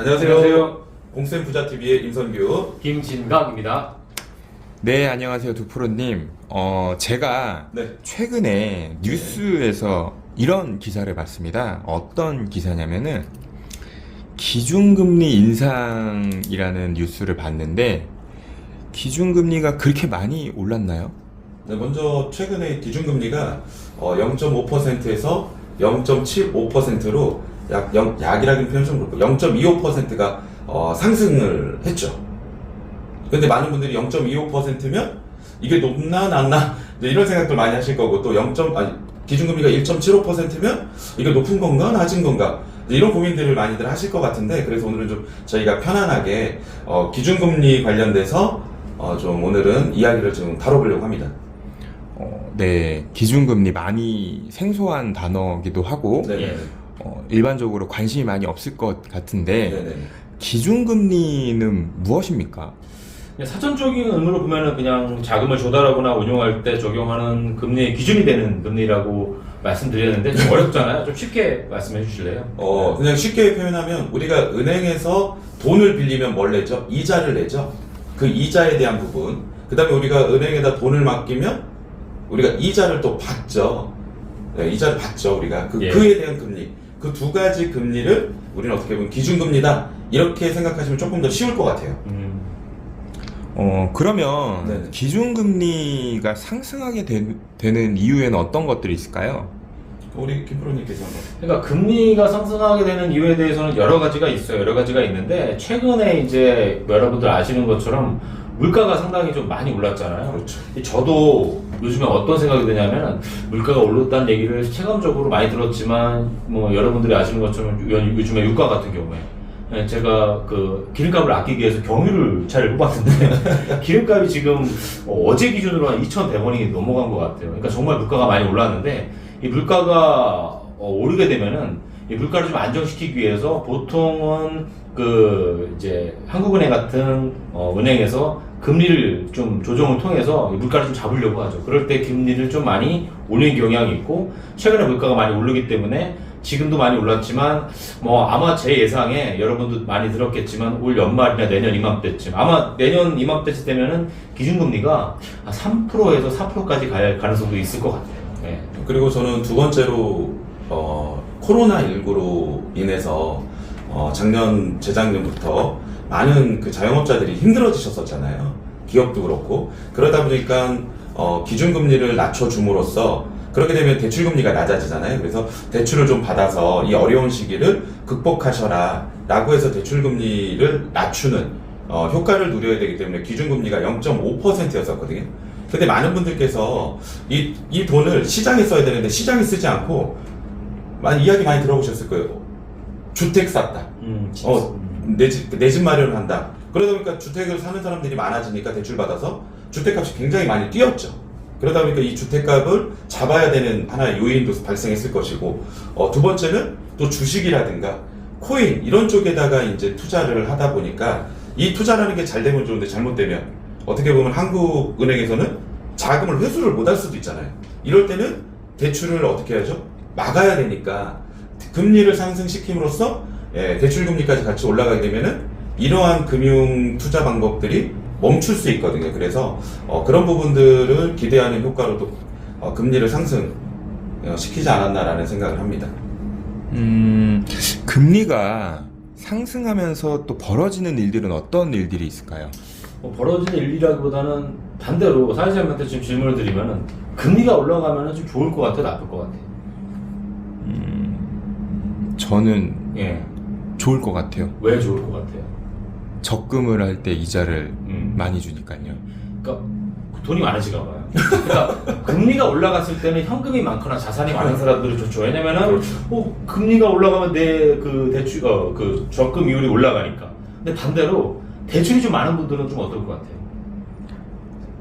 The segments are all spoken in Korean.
안녕하세요. 공쌤 부자TV의 임선규. 김진강입니다. 네, 안녕하세요, 두프로님. 제가 네. 최근에 뉴스에서 이런 기사를 봤습니다. 어떤 기사냐면은 기준금리 인상이라는 뉴스를 봤는데 기준금리가 그렇게 많이 올랐나요? 네, 먼저 최근에 기준금리가 0.5%에서 0.75%로 약이라는 표현 좀 그렇고 0.25%가 상승을 했죠. 근데 많은 분들이 0.25%면 이게 높나 낮나 이런 생각들 많이 하실 거고, 또 기준금리가 1.75%면 이게 높은 건가 낮은 건가 이런 고민들을 많이들 하실 것 같은데, 그래서 오늘은 좀 저희가 편안하게 기준금리 관련돼서 좀 오늘은 이야기를 좀 다뤄보려고 합니다. 네, 기준금리 많이 생소한 단어기도 하고 네. 일반적으로 관심이 많이 없을 것 같은데 네네. 기준금리는 무엇입니까? 사전적인 의미로 보면은 그냥 자금을 조달하거나 운용할 때 적용하는 금리의 기준이 되는 금리라고 말씀드렸는데 좀 어렵잖아요. 좀 쉽게 말씀해 주실래요? 그냥 쉽게 표현하면 우리가 은행에서 돈을 빌리면 뭘 내죠? 이자를 내죠. 그 이자에 대한 부분. 그 다음에 우리가 은행에다 돈을 맡기면 우리가 이자를 또 받죠. 네, 이자를 받죠. 우리가 그에 대한 금리. 그 두 가지 금리를 우리는 어떻게 보면 기준금리다 이렇게 생각하시면 조금 더 쉬울 것 같아요. 그러면 네네. 기준금리가 상승하게 되는 이유에는 어떤 것들이 있을까요? 우리 김프로님께서 한번. 그러니까 금리가 상승하게 되는 이유에 대해서는 여러 가지가 있어요. 여러 가지가 있는데 최근에 이제 여러분들 아시는 것처럼 물가가 상당히 좀 많이 올랐잖아요. 그렇죠. 저도 요즘에 어떤 생각이 드냐면 물가가 올랐다는 얘기를 체감적으로 많이 들었지만 뭐 여러분들이 아시는 것처럼 요즘에 유가 같은 경우에 제가 그 기름값을 아끼기 위해서 경유차를 뽑았는데 기름값이 지금 어제 기준으로 한 2,100원이 넘어간 것 같아요. 그러니까 정말 물가가 많이 올랐는데 이 물가가 오르게 되면은 이 물가를 좀 안정시키기 위해서 보통은 그 이제 한국은행 같은 은행에서 금리를 좀 조정을 통해서 물가를 좀 잡으려고 하죠. 그럴 때 금리를 좀 많이 올리는 경향이 있고, 최근에 물가가 많이 오르기 때문에 지금도 많이 올랐지만 아마 제 예상에 여러분도 많이 들었겠지만 올 연말이나 내년 이맘때쯤, 아마 내년 이맘때쯤 되면은 기준금리가 3%에서 4%까지 갈 가능성도 있을 것 같아요. 네. 그리고 저는 두 번째로 코로나19로 인해서 작년 재작년부터 많은 그 자영업자들이 힘들어지셨었잖아요. 기업도 그렇고. 그러다 보니까 기준금리를 낮춰줌으로써 그렇게 되면 대출금리가 낮아지잖아요. 그래서 대출을 좀 받아서 이 어려운 시기를 극복하셔라 라고 해서 대출금리를 낮추는 효과를 누려야 되기 때문에 기준금리가 0.5%였었거든요. 근데 많은 분들께서 이 돈을 시장에 써야 되는데 시장에 쓰지 않고 이야기 많이 들어보셨을 거예요. 주택 샀다. 내 집 마련을 한다. 그러다 보니까 주택을 사는 사람들이 많아지니까 대출받아서 주택값이 굉장히 많이 뛰었죠. 그러다 보니까 이 주택값을 잡아야 되는 하나의 요인도 발생했을 것이고, 두 번째는 또 주식이라든가 코인 이런 쪽에다가 이제 투자를 하다 보니까 이 투자라는 게 잘 되면 좋은데 잘못되면 어떻게 보면 한국은행에서는 자금을 회수를 못할 수도 있잖아요. 이럴 때는 대출을 어떻게 하죠? 막아야 되니까 금리를 상승시킴으로써 대출금리까지 같이 올라가게 되면은 이러한 금융 투자 방법들이 멈출 수 있거든요. 그래서 그런 부분들을 기대하는 효과로도 금리를 상승시키지 않았나라는 생각을 합니다. 금리가 상승하면서 또 벌어지는 일들은 어떤 일들이 있을까요? 벌어지는 일이라기보다는 반대로 사회자님한테 지금 질문을 드리면은 금리가 올라가면은 좀 좋을 것 같아요, 나쁠 것 같아요? 저는 예. 좋을 것 같아요. 왜 좋을 것 같아요? 적금을 할 때 이자를 많이 주니까요. 그러니까 돈이 많으시가 봐요. 그러니까 금리가 올라갔을 때는 현금이 많거나 자산이 많은 사람들이 좋죠. 왜냐면은 금리가 올라가면 내 그 대출 그 적금 이율이 올라가니까. 근데 반대로 대출이 좀 많은 분들은 좀 어떨 것 같아요?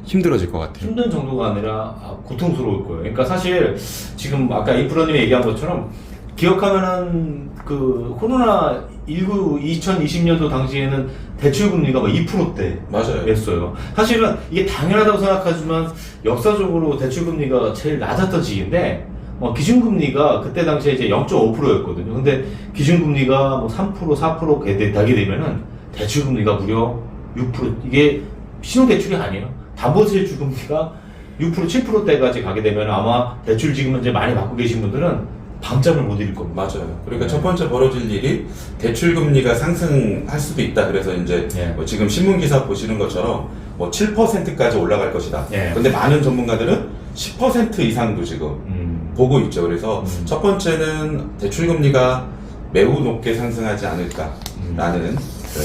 힘들어질 것 같아요. 힘든 정도가 아니라 고통스러울 거예요. 그러니까 사실 지금 아까 이프로님이 얘기한 것처럼 기억하면은 그 코로나19 2020년도 당시에는 대출금리가 2%대였어요. 맞아요. 사실은 이게 당연하다고 생각하지만 역사적으로 대출금리가 제일 낮았던 시기인데 기준금리가 그때 당시에 이제 0.5%였거든요. 근데 기준금리가 뭐 3%, 4% 되게 되면은 대출금리가 무려 6%. 이게 신용대출이 아니에요. 담보대출금리가 6%, 7%대까지 가게 되면 아마 대출 지금 현재 많이 받고 계신 분들은 밤잠을 못 이룰 겁니다. 맞아요. 그러니까 네. 첫 번째 벌어질 일이 대출 금리가 상승할 수도 있다. 그래서 이제 네. 뭐 지금 신문 기사 보시는 것처럼 뭐 7%까지 올라갈 것이다. 네. 근데 많은 전문가들은 10% 이상도 지금 보고 있죠. 그래서 첫 번째는 대출 금리가 매우 높게 상승하지 않을까라는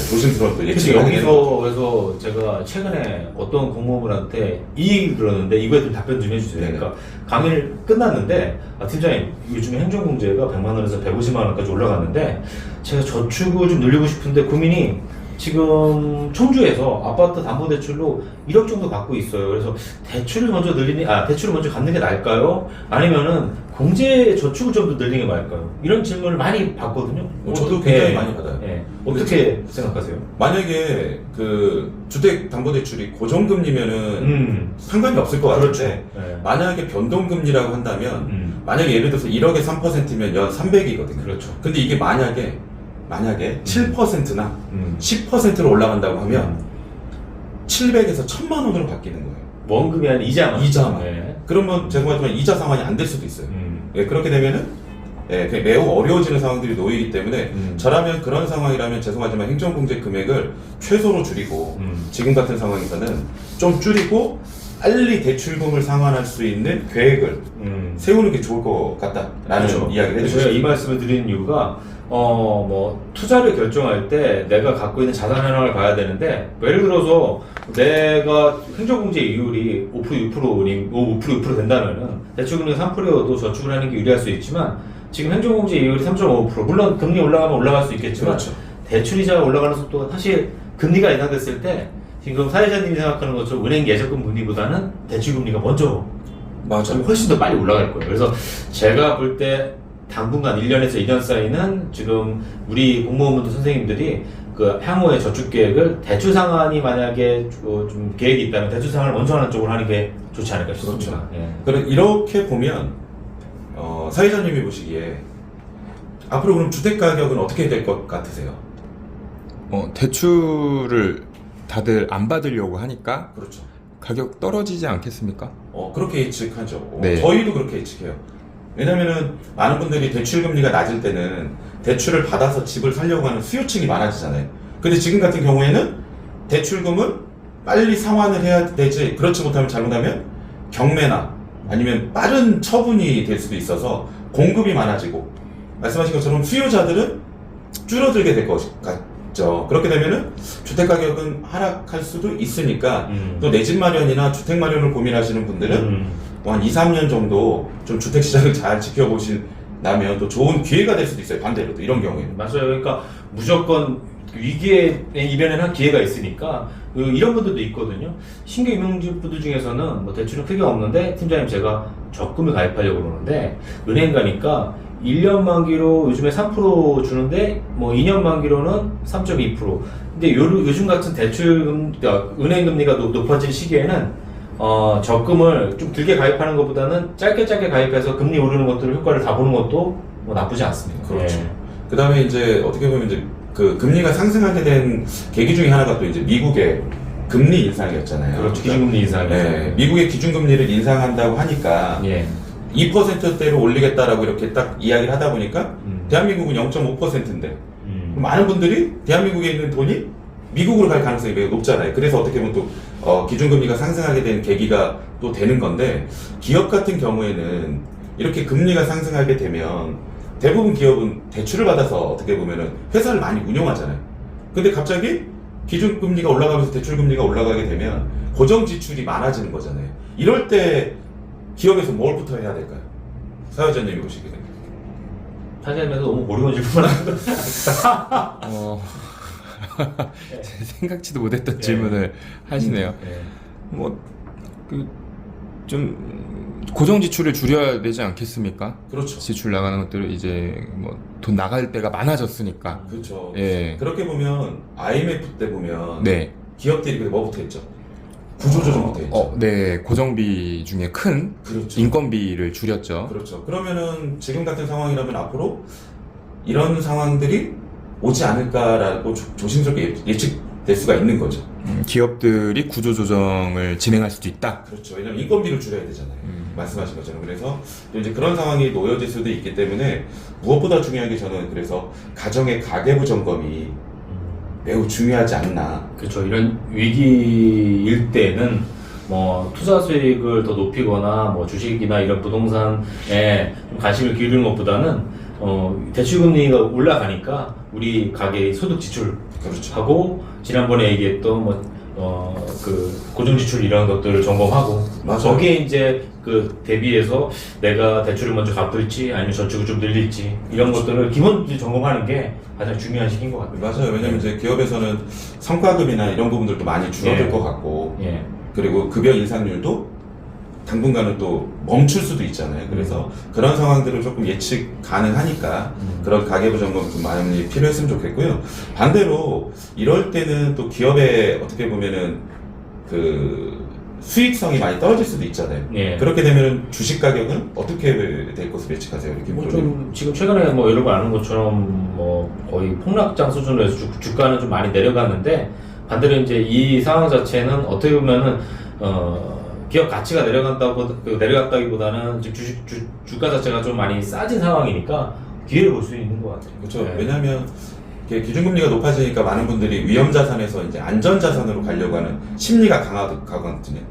조심스러운 또 그래서 예측을 하게 되는 거죠. 여기서 제가 최근에 어떤 공무원분한테 이 얘기를 들었는데 이거에 좀 답변 좀 해주세요. 네네. 그러니까 강의를 끝났는데 팀장님 요즘에 행정공제가 100만 원에서 150만 원까지 올라갔는데 제가 저축을 좀 늘리고 싶은데 고민이 지금 청주에서 아파트 담보대출로 1억 정도 받고 있어요. 그래서 대출을 먼저 대출을 먼저 갚는 게 나을까요? 아니면은 공제 저축을 좀 더 늘리는 게 나을까요? 이런 질문을 많이 받거든요. 저도 굉장히 많이 받아요. 예. 어떻게 생각하세요? 만약에 그 주택담보대출이 고정금리면은 상관이 없을 것 같은데 예. 만약에 변동금리라고 한다면 만약에 예를 들어서 1억에 3%면 연 300이거든요. 그렇죠. 근데 이게 만약에 7%나 10%로 올라간다고 하면 음. 700에서 1000만 원으로 바뀌는 거예요. 원금이 아니라 이자만. 이자만. 네. 그러면 죄송하지만 이자 상환이 안 될 수도 있어요. 예, 그렇게 되면은 그게 매우 어려워지는 상황들이 놓이기 때문에 저라면 그런 상황이라면 죄송하지만 행정공제 금액을 최소로 줄이고 지금 같은 상황에서는 좀 줄이고 빨리 대출금을 상환할 수 있는 계획을 세우는 게 좋을 것 같다라는 그렇죠. 이야기를 제가 해주셨어요. 이 말씀을 드리는 이유가 투자를 결정할 때 내가 갖고 있는 자산 현황을 봐야 되는데 예를 들어서 내가 행정공제 이율이 5% 6% 된다면은 대출금리가 3%여도 저축을 하는 게 유리할 수 있지만 지금 행정공제 이율이 3.5% 물론 금리 올라가면 올라갈 수 있겠지만 그렇죠. 대출이자가 올라가는 속도가 사실 금리가 인상됐을 때 지금 사회자님이 생각하는 것처럼 은행 예적금 금리보다는 대출금리가 먼저 맞아요. 훨씬 더 빨리 올라갈 거예요. 그래서 제가 볼 때 당분간 1년에서 2년 사이는 지금 우리 공무원분들 선생님들이 그 향후의 저축 계획을 대출 상환이 만약에 좀 계획이 있다면 대출 상환을 먼저 하는 쪽으로 하는 게 좋지 않을까 싶습니다. 그렇죠. 예. 그럼 이렇게 보면 사회자님이 보시기에 앞으로 그럼 주택 가격은 어떻게 될 것 같으세요? 대출을 다들 안 받으려고 하니까 그렇죠. 가격 떨어지지 않겠습니까? 그렇게 예측하죠. 네. 저희도 그렇게 예측해요. 왜냐면은 많은 분들이 대출 금리가 낮을 때는 대출을 받아서 집을 살려고 하는 수요층이 많아지잖아요. 근데 지금 같은 경우에는 대출금을 빨리 상환을 해야 되지, 그렇지 못하면 잘못하면 경매나 아니면 빠른 처분이 될 수도 있어서 공급이 많아지고 말씀하신 것처럼 수요자들은 줄어들게 될 것 같죠. 그렇게 되면은 주택 가격은 하락할 수도 있으니까 또 내 집 마련이나 주택 마련을 고민하시는 분들은 한 2, 3년 정도 좀 주택 시장을 잘 지켜보신다면 또 좋은 기회가 될 수도 있어요. 반대로 또 이런 경우에는. 맞아요. 그러니까 무조건 위기에 이변에는 기회가 있으니까 이런 분들도 있거든요. 신규 임용직분들 중에서는 뭐 대출은 크게 없는데 팀장님 제가 적금을 가입하려고 그러는데 은행 가니까 1년 만기로 요즘에 3% 주는데 뭐 2년 만기로는 3.2%. 근데 요즘 같은 은행 금리가 높아진 시기에는 적금을 좀 길게 가입하는 것보다는 짧게 가입해서 금리 오르는 것들 효과를 다 보는 것도 뭐 나쁘지 않습니다. 그렇죠. 예. 그 다음에 이제 어떻게 보면 이제 그 금리가 상승하게 된 계기 중에 하나가 또 이제 미국의 금리 인상이었잖아요. 그렇죠. 기준금리 인상이죠. 네, 미국의 기준금리를 인상한다고 하니까 예. 2%대로 올리겠다라고 이렇게 딱 이야기를 하다 보니까 대한민국은 0.5%인데 많은 분들이 대한민국에 있는 돈이 미국으로 갈 가능성이 매우 높잖아요. 그래서 어떻게 보면 또 기준금리가 상승하게 된 계기가 또 되는 건데 기업 같은 경우에는 이렇게 금리가 상승하게 되면 대부분 기업은 대출을 받아서 어떻게 보면은 회사를 많이 운영하잖아요. 근데 갑자기 기준금리가 올라가면서 대출금리가 올라가게 되면 고정 지출이 많아지는 거잖아요. 이럴 때 기업에서 뭘부터 해야 될까요? 사회자님이 보시기에. 사장님에서 너무 어려운 질문을 하는 거 생각지도 못했던 질문을 하시네요. 좀 고정 지출을 줄여야 되지 않겠습니까? 그렇죠. 지출 나가는 것들을 이제 뭐 돈 나갈 때가 많아졌으니까. 그렇죠. 예. 그렇게 보면 IMF 때 보면 네. 기업들이 뭐부터 했죠? 구조조정부터 했죠. 네, 고정비 중에 큰 그렇죠. 인건비를 줄였죠. 그렇죠. 그러면은 지금 같은 상황이라면 앞으로 이런 상황들이 오지 않을까라고 조심스럽게 예측될 수가 있는 거죠. 기업들이 구조조정을 진행할 수도 있다. 그렇죠. 왜냐면 인건비를 줄여야 되잖아요. 말씀하신 것처럼. 그래서 또 이제 그런 상황이 놓여질 수도 있기 때문에 무엇보다 중요한 게 저는 그래서 가정의 가계부 점검이 매우 중요하지 않나. 그렇죠. 이런 위기일 때는 뭐 투자 수익을 더 높이거나 뭐 주식이나 이런 부동산에 좀 관심을 기울이는 것보다는 대출금리가 올라가니까 우리 가계의 소득 지출하고 그렇죠. 지난번에 얘기했던 그 고정지출 이런 것들을 점검하고 맞아요. 거기에 이제 그 대비해서 내가 대출을 먼저 갚을지 아니면 저축을 좀 늘릴지 이런 것들을 기본적으로 점검하는 게 가장 중요한 시기인 것 같아요. 맞아요. 왜냐면 이제 기업에서는 성과급이나 이런 부분들도 많이 줄어들 예. 것 같고, 예. 그리고 급여 인상률도 당분간은 또 멈출 수도 있잖아요. 그래서 그런 상황들을 조금 예측 가능하니까 그런 가계부 점검 좀 많이 필요했으면 좋겠고요. 반대로 이럴 때는 또 기업의 어떻게 보면은 그 수익성이 많이 떨어질 수도 있잖아요. 예. 그렇게 되면 주식 가격은 어떻게 될 것으로 예측하세요, 우리 김 뭐 프로님? 좀 지금 최근에 뭐 여러분 아는 것처럼 뭐 거의 폭락장 수준으로 해서 주가는 좀 많이 내려갔는데 반대로 이제 이 상황 자체는 어떻게 보면은 기업 가치가 내려갔다기보다는 지금 주가 자체가 좀 많이 싸진 상황이니까 기회를 볼 수 있는 것 같아요. 그렇죠. 네. 왜냐하면 이게 기준금리가 높아지니까 많은 분들이 위험자산에서 이제 안전자산으로 가려고 하는 심리가 강하거든요.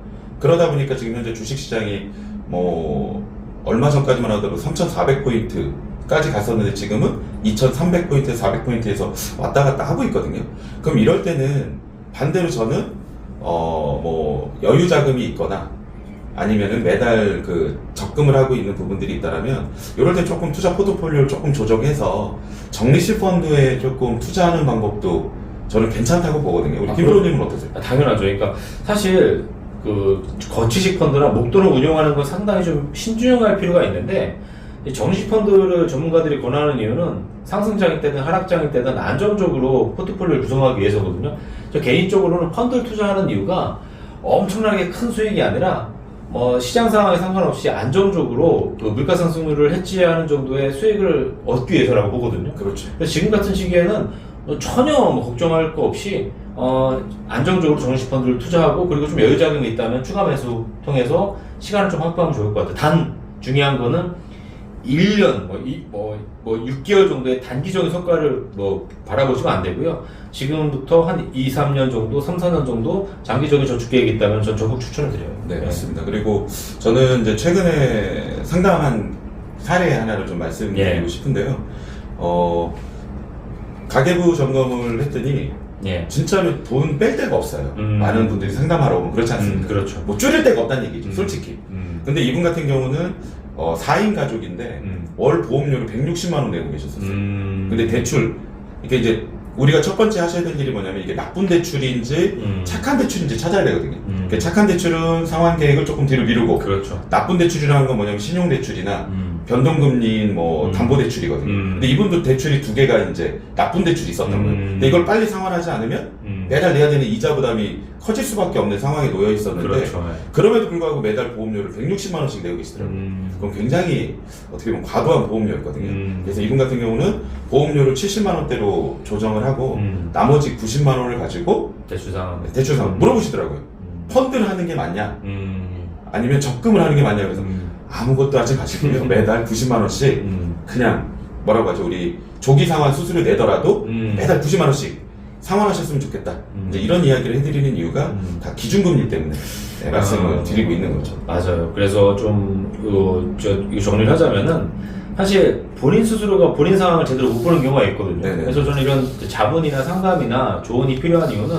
그러다 보니까 지금 현재 주식시장이 뭐 얼마 전까지만 하더라도 3,400포인트까지 갔었는데 지금은 2,300포인트, 400포인트에서 왔다 갔다 하고 있거든요. 그럼 이럴 때는 반대로 저는 뭐 여유 자금이 있거나 아니면은 매달 그 적금을 하고 있는 부분들이 있다라면 이럴 때 조금 투자 포트폴리오를 조금 조정해서 적립식 펀드에 조금 투자하는 방법도 저는 괜찮다고 보거든요. 우리 김 프로님은 어떠세요? 당연하죠. 그러니까 사실 그 거치식 펀드나 목돈을 운용하는 건 상당히 좀 신중할 필요가 있는데 이 정식 펀드를 전문가들이 권하는 이유는 상승장일 때든 하락장일 때든 안정적으로 포트폴리오를 구성하기 위해서거든요. 저 개인적으로는 펀드를 투자하는 이유가 엄청나게 큰 수익이 아니라 뭐 시장 상황에 상관없이 안정적으로 그 물가 상승률을 해지하는 정도의 수익을 얻기 위해서라고 보거든요. 그렇죠. 그래서 지금 같은 시기에는 전혀 뭐 걱정할 거 없이 안정적으로 정식 펀드를 투자하고 그리고 좀 여유 자금이 있다면 추가 매수 통해서 시간을 좀 확보하면 좋을 것 같아요. 단 중요한 거는 1년, 6개월 정도의 단기적인 성과를 바라보시면 안 되고요. 지금부터 한 2, 3년 정도, 3, 4년 정도 장기적인 저축 계획이 있다면 전 적극 추천을 드려요. 네, 맞습니다. 그리고 저는 이제 최근에 상당한 사례 하나를 좀 말씀드리고 예. 싶은데요. 가계부 점검을 했더니 예. 진짜로 돈 뺄 데가 없어요. 많은 분들이 상담하러 오면 그렇지 않습니까? 그렇죠. 뭐 줄일 데가 없다는 얘기죠, 솔직히. 음. 근데 이분 같은 경우는 4인 가족인데 월 보험료를 160만 원 내고 계셨었어요. 근데 대출, 이게 이제 우리가 첫 번째 하셔야 될 일이 뭐냐면 이게 나쁜 대출인지 착한 대출인지 찾아야 되거든요. 그러니까 착한 대출은 상환 계획을 조금 뒤로 미루고 그렇죠. 나쁜 대출이라는 건 뭐냐면 신용 대출이나 변동금리인 뭐 담보대출이거든요. 근데 이분도 대출이 두 개가 이제 나쁜 대출이 있었던 거예요. 근데 이걸 빨리 상환하지 않으면 매달 내야 되는 이자 부담이 커질 수밖에 없는 상황에 놓여 있었는데 그렇죠. 그럼에도 불구하고 매달 보험료를 160만 원씩 내고 계시더라고요. 그럼 굉장히 어떻게 보면 과도한 보험료였거든요. 그래서 이분 같은 경우는 보험료를 70만 원대로 조정을 하고 나머지 90만 원을 가지고 대출 상환 물어보시더라고요. 펀드를 하는 게 맞냐? 아니면 적금을 하는 게 맞냐? 그래서 아무것도 하지 마시고요. 매달 90만 원씩 그냥 뭐라고 하죠? 우리 조기 상환 수수료 내더라도 매달 90만 원씩 상환하셨으면 좋겠다. 이제 이런 이야기를 해드리는 이유가 다 기준금리 때문에 말씀을 드리고 있는 거죠. 맞아요. 그래서 좀 이거 정리를 하자면은 사실 본인 스스로가 본인 상황을 제대로 못 보는 경우가 있거든요. 네네. 그래서 저는 이런 자문이나 상담이나 조언이 필요한 이유는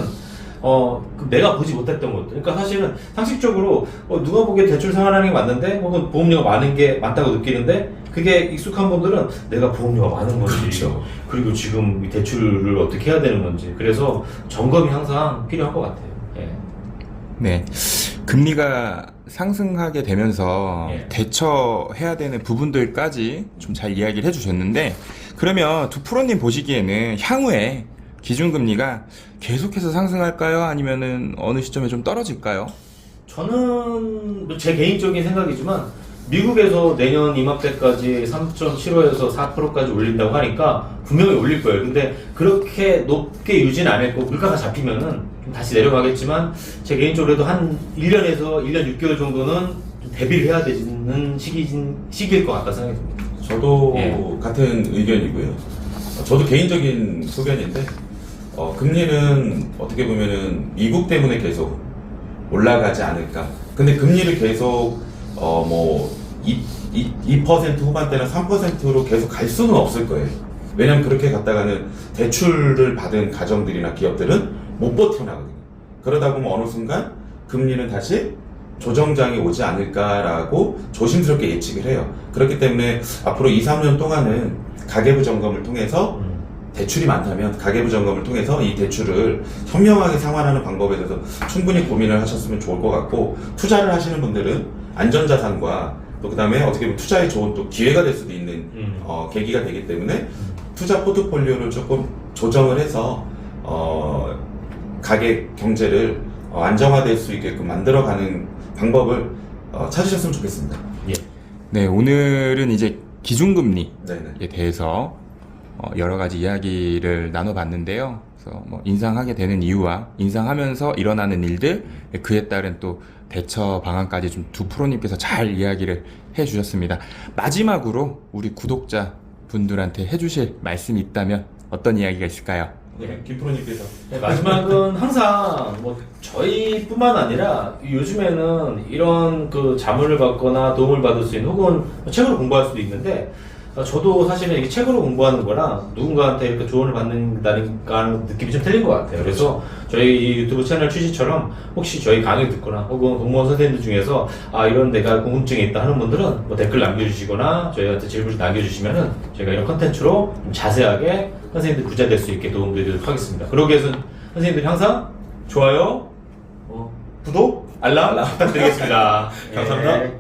내가 보지 못했던 것들. 그러니까 사실은 상식적으로 누가 보기에 대출 상환하는 게 맞는데 혹은 보험료가 많은 게 맞다고 느끼는데 그게 익숙한 분들은 내가 보험료가 많은 건지 그렇죠. 그리고 지금 이 대출을 어떻게 해야 되는 건지 그래서 점검이 항상 필요한 것 같아요. 예. 네. 금리가 상승하게 되면서 예. 대처해야 되는 부분들까지 좀 잘 이야기를 해주셨는데, 그러면 두 프로님 보시기에는 향후에 기준금리가 계속해서 상승할까요? 아니면은 어느 시점에 좀 떨어질까요? 저는 제 개인적인 생각이지만 미국에서 내년 이맘때까지 3.75에서 4%까지 올린다고 하니까 분명히 올릴 거예요. 근데 그렇게 높게 유지는 안 했고 물가가 잡히면은 좀 다시 내려가겠지만 제 개인적으로도 한 1년에서 1년 6개월 정도는 좀 대비를 해야 되는 시기일 것 같다 생각이 듭니다. 저도 예. 같은 의견이고요. 저도 개인적인 소견인데, 금리는 어떻게 보면은 미국 때문에 계속 올라가지 않을까. 근데 금리를 계속, 2% 후반대나 3%로 계속 갈 수는 없을 거예요. 왜냐면 그렇게 갔다가는 대출을 받은 가정들이나 기업들은 못 버텨나거든요. 그러다 보면 어느 순간 금리는 다시 조정장이 오지 않을까라고 조심스럽게 예측을 해요. 그렇기 때문에 앞으로 2, 3년 동안은 가계부 점검을 통해서 대출이 많다면 가계부 점검을 통해서 이 대출을 현명하게 상환하는 방법에 대해서 충분히 고민을 하셨으면 좋을 것 같고, 투자를 하시는 분들은 안전자산과 또 그다음에 어떻게 보면 투자에 좋은 또 기회가 될 수도 있는 계기가 되기 때문에 투자 포트폴리오를 조금 조정을 해서 가계 경제를 안정화될 수 있게끔 만들어가는 방법을 찾으셨으면 좋겠습니다. 예. 네, 오늘은 이제 기준금리에 네네. 대해서 여러 가지 이야기를 나눠봤는데요. 그래서 뭐 인상하게 되는 이유와 인상하면서 일어나는 일들, 그에 따른 또 대처 방안까지 좀 두 프로님께서 잘 이야기를 해주셨습니다. 마지막으로 우리 구독자 분들한테 해주실 말씀이 있다면 어떤 이야기가 있을까요? 네, 김프로님께서. 네, 마지막은 항상 뭐 저희뿐만 아니라 요즘에는 이런 그 자문을 받거나 도움을 받을 수 있는 혹은 책으로 공부할 수도 있는데 저도 사실은 이게 책으로 공부하는 거랑 누군가한테 이렇게 조언을 받는다는 느낌이 좀 틀린 것 같아요. 그래서 저희 이 유튜브 채널 취지처럼 혹시 저희 강의 듣거나 혹은 공무원 선생님들 중에서 이런 데가 궁금증이 있다 하는 분들은 뭐 댓글 남겨주시거나 저희한테 질문 구주시면은 저희가 이런 컨텐츠로 좀 자세하게 선생님들 부자될 수 있게 도움드리도록 하겠습니다. 그러기 위해서는 선생님들이 항상 좋아요, 구독, 알람 부탁드리겠습니다. 감사합니다. 예.